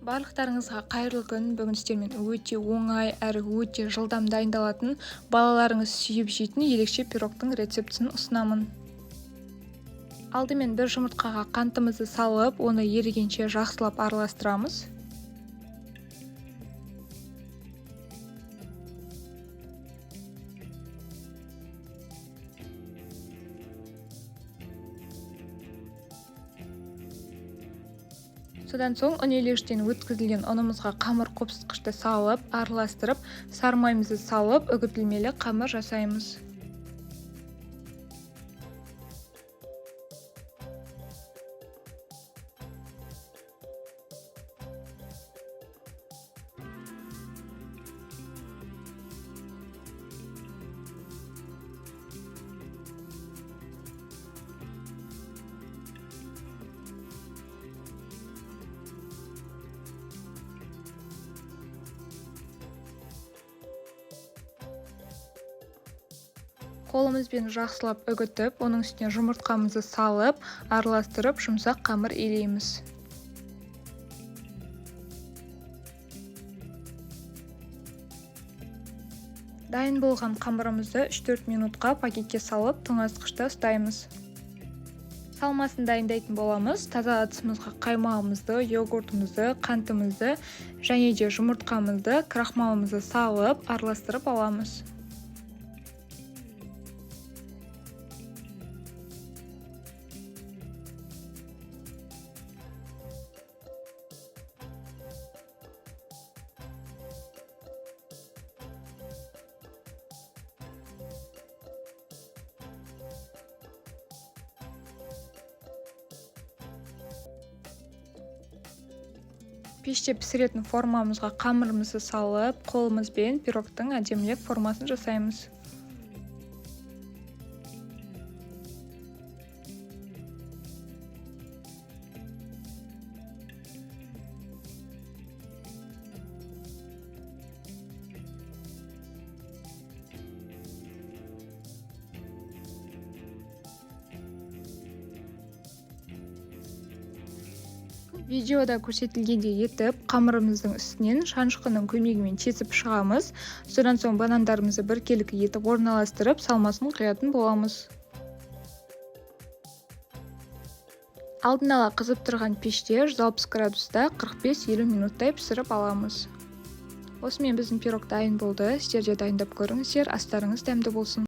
Барлықтарыңызға қайырлы күн. Бүгін сіздермен өте оңай әрі өте жылдам дайындалатын, балаларыңыз сүйіп жейтін ерекше пирогтың рецептісін ұсынамын. Алдымен бір жұмыртқаға қантымызды салып, оны ерігенше жақсылап араластырамыз. Содан соң үнелегіштен өткізілген ұнымызға қамыр қопсытқышты салып, араластырып, сары майымызды салып, үгітілмелі қамыр жасаймыз. Қолымызбен жақсылап үгітіп, оның үстіне жұмыртқамызды салып, араластырып, жұмсақ қамыр илейміз. Дайын болған қамырымызды 3-4 минутқа пакетке салып, тоңазытқышта ұстаймыз. Салмасын дайындайтын боламыз. Таза ыдысымызға қаймағымызды, йогуртымызды, қантымызды және де жұмыртқамызды, крахмалымызды салып, араластырып аламыз. Пеште пісіретін формамызға қамырымызды салып, қолымызбен пирогтың әдемілеп формасын жасаймыз. Видеода көрсетілгендей етіп, қамырымыздың үстінен шанышқының көмегімен тесіп шығамыз. Содан соң банандарымызды біркелкі етіп орналастырып, салмасын құятын боламыз. Алдын ала қызып тұрған пеште 160 градуста 45-50 минуттай пісіріп аламыз. Осымен біздің пирог дайын болды. Сіздер де дайындап көріңіздер, астарыңыз дәмді болсын.